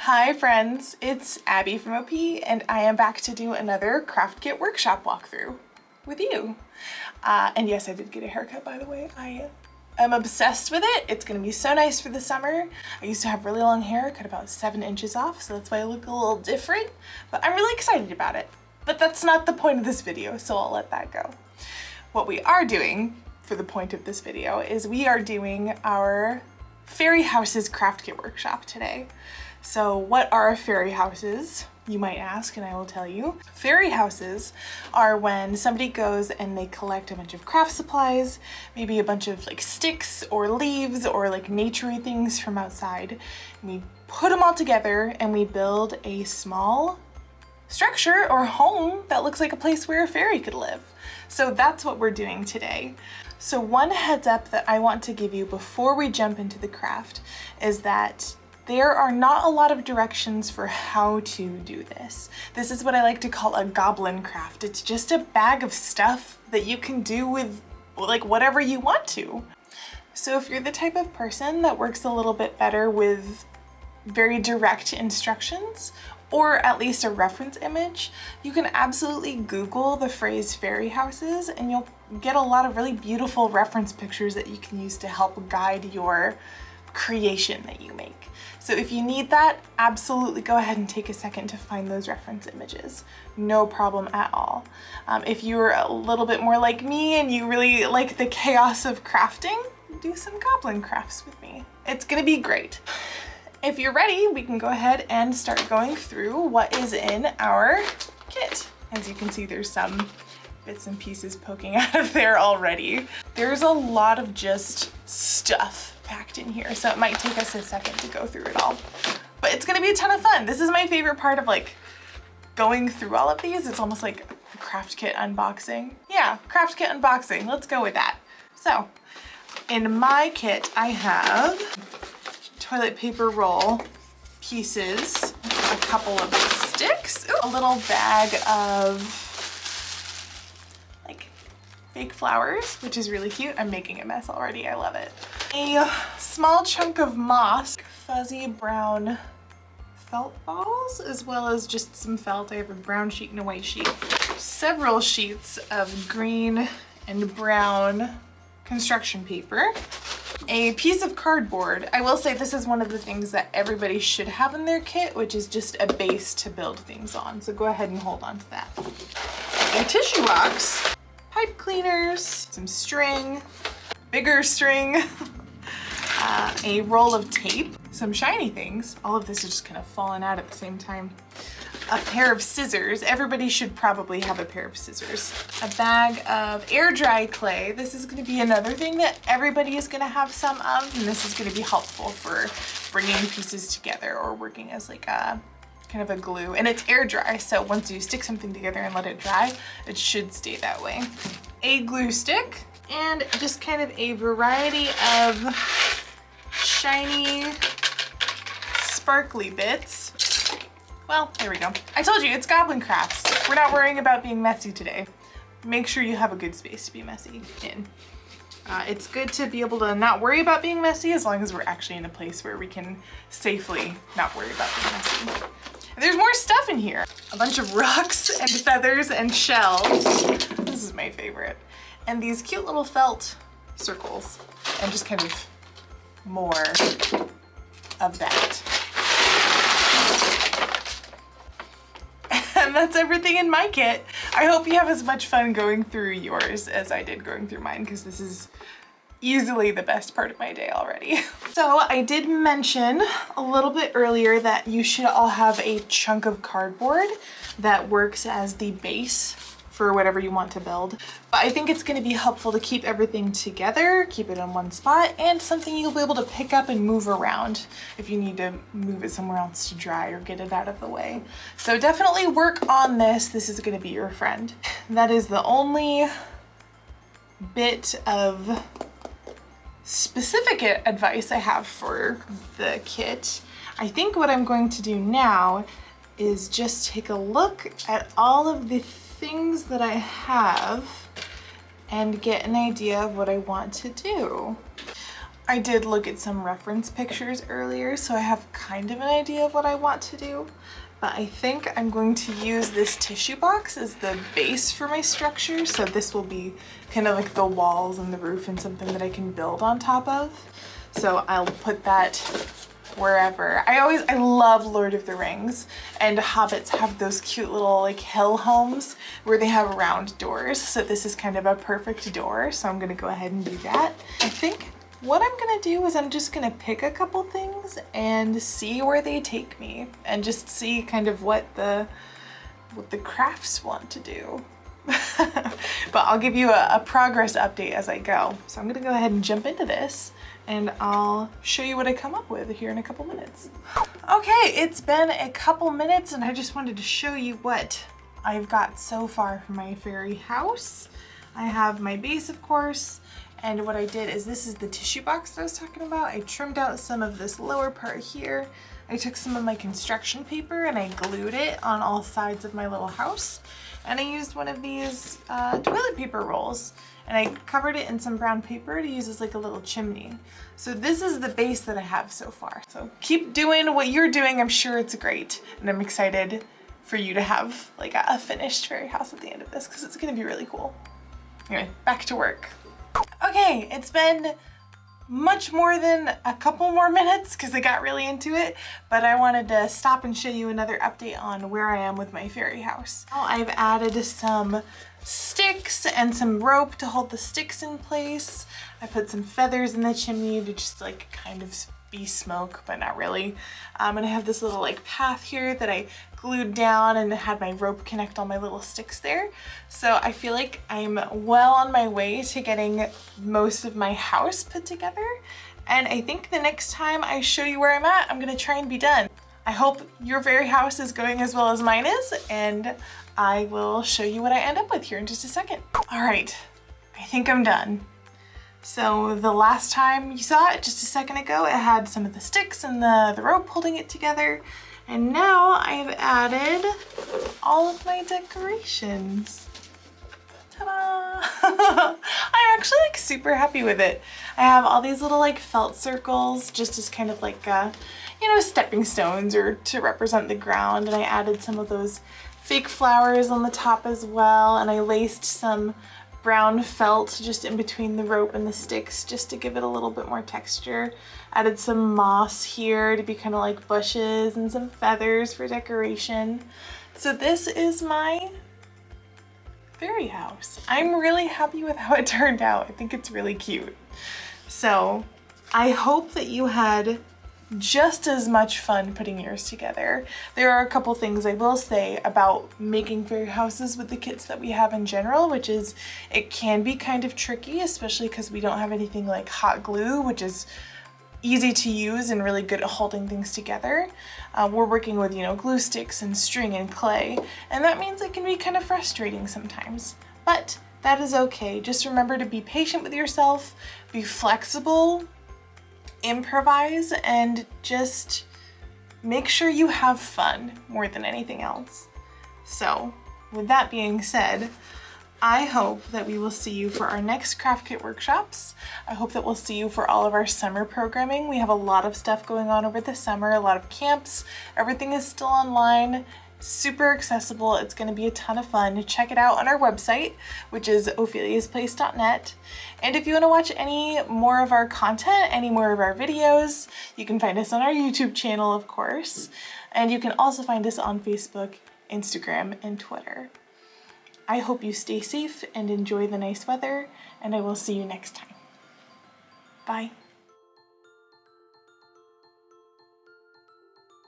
Hi friends, it's Abby from OP and I am back to do another craft kit workshop walkthrough with you. And yes, I did get a haircut, by the way. I am obsessed with it. It's gonna be so nice for the summer. I used to have really long hair, cut about 7 inches off, so that's why I look a little different, but I'm really excited about it. But that's not the point of this video, so I'll let that go. What we are doing for the point of this video is we are doing our Faerie Houses craft kit workshop today. So what are fairy houses, you might ask, and I will tell you. Fairy houses are when somebody goes and they collect a bunch of craft supplies, maybe a bunch of like sticks or leaves or like naturey things from outside. And we put them all together and we build a small structure or home that looks like a place where a fairy could live. So that's what we're doing today. So one heads up that I want to give you before we jump into the craft is that there are not a lot of directions for how to do this. This is what I like to call a goblin craft. It's just a bag of stuff that you can do with like whatever you want to. So if you're the type of person that works a little bit better with very direct instructions, or at least a reference image, you can absolutely Google the phrase fairy houses and you'll get a lot of really beautiful reference pictures that you can use to help guide your creation that you make. So if you need that, absolutely go ahead and take a second to find those reference images. No problem at all. If you're a little bit more like me and you really like the chaos of crafting, do some goblin crafts with me. It's gonna be great. If you're ready, we can go ahead and start going through what is in our kit. As you can see, there's some bits and pieces poking out of there already. There's a lot of just stuff packed in here, so it might take us a second to go through it all. But it's gonna be a ton of fun. This is my favorite part of like going through all of these. It's almost like a craft kit unboxing. Yeah, craft kit unboxing, let's go with that. So, in my kit, I have toilet paper roll pieces, a couple of sticks, ooh, a little bag of like fake flowers, which is really cute. I'm making a mess already, I love it. A small chunk of moss, fuzzy brown felt balls, as well as just some felt. I have a brown sheet and a white sheet. Several sheets of green and brown construction paper. A piece of cardboard. I will say this is one of the things that everybody should have in their kit, which is just a base to build things on. So go ahead and hold on to that. A tissue box, pipe cleaners, some string, bigger string, a roll of tape, some shiny things. All of this is just kind of falling out at the same time. A pair of scissors. Everybody should probably have a pair of scissors. A bag of air dry clay. This is going to be another thing that everybody is going to have some of, and this is going to be helpful for bringing pieces together or working as like a kind of a glue. And it's air dry, so once you stick something together and let it dry, it should stay that way. A glue stick and just kind of a variety of shiny, sparkly bits. Well, there we go. I told you, it's goblin crafts. We're not worrying about being messy today. Make sure you have a good space to be messy in. It's good to be able to not worry about being messy as long as we're actually in a place where we can safely not worry about being messy. And there's more stuff in here. A bunch of rocks and feathers and shells. This is my favorite. And these cute little felt circles. And just kind of more of that. And that's everything in my kit. I hope you have as much fun going through yours as I did going through mine, because this is easily the best part of my day already. So I did mention a little bit earlier that you should all have a chunk of cardboard that works as the base for whatever you want to build. But I think it's going to be helpful to keep everything together, keep it in one spot, and something you'll be able to pick up and move around if you need to move it somewhere else to dry or get it out of the way. So definitely work on this. This is going to be your friend. That is the only bit of specific advice I have for the kit. I think what I'm going to do now is just take a look at all of the things that I have and get an idea of what I want to do. I did look at some reference pictures earlier, so I have kind of an idea of what I want to do, but I think I'm going to use this tissue box as the base for my structure. So this will be kind of like the walls and the roof and something that I can build on top of. So I'll put that wherever. I love Lord of the Rings, and hobbits have those cute little like hill homes where they have round doors. So this is kind of a perfect door. So I'm gonna go ahead and do that. I think what I'm gonna do is I'm just gonna pick a couple things and see where they take me and just see kind of what the crafts want to do. But I'll give you a progress update as I go. So I'm gonna go ahead and jump into this and I'll show you what I come up with here in a couple minutes. Okay, it's been a couple minutes and I just wanted to show you what I've got so far for my fairy house. I have my base, of course, and what I did is this is the tissue box that I was talking about. I trimmed out some of this lower part here. I took some of my construction paper and I glued it on all sides of my little house. And I used one of these toilet paper rolls and I covered it in some brown paper to use as like a little chimney. So this is the base that I have so far. So keep doing what you're doing. I'm sure it's great. And I'm excited for you to have like a finished fairy house at the end of this because it's gonna be really cool. Anyway, back to work. Okay, it's been much more than a couple more minutes because I got really into it, but I wanted to stop and show you another update on where I am with my fairy house. Now I've added some sticks and some rope to hold the sticks in place. I put some feathers in the chimney to just like kind of be smoke, but not really. And I have this little like path here that I glued down and had my rope connect all my little sticks there. So I feel like I'm well on my way to getting most of my house put together. And I think the next time I show you where I'm at, I'm gonna try and be done. I hope your fairy house is going as well as mine is, and I will show you what I end up with here in just a second. All right, I think I'm done. So the last time you saw it just a second ago, it had some of the sticks and the rope holding it together. And now I've added all of my decorations. Ta-da! I'm actually like super happy with it. I have all these little like felt circles just as kind of like, you know, stepping stones or to represent the ground. And I added some of those fake flowers on the top as well. And I laced some brown felt just in between the rope and the sticks just to give it a little bit more texture. Added some moss here to be kind of like bushes and some feathers for decoration. So this is my fairy house. I'm really happy with how it turned out. I think it's really cute. So I hope that you had just as much fun putting yours together. There are a couple things I will say about making fairy houses with the kits that we have in general, which is it can be kind of tricky, especially because we don't have anything like hot glue, which is easy to use and really good at holding things together. We're working with, you know, glue sticks and string and clay, and that means it can be kind of frustrating sometimes. But that is okay. Just remember to be patient with yourself, be flexible, improvise, and just make sure you have fun more than anything else. So with that being said, I hope that we will see you for our next craft kit workshops. I hope that we'll see you for all of our summer programming. We have a lot of stuff going on over the summer, a lot of camps. Everything is still online, super accessible. It's going to be a ton of fun. Check it out on our website, which is opheliasplace.net. And if you want to watch any more of our content, any more of our videos, you can find us on our YouTube channel, of course. And you can also find us on Facebook, Instagram, and Twitter. I hope you stay safe and enjoy the nice weather, and I will see you next time. Bye.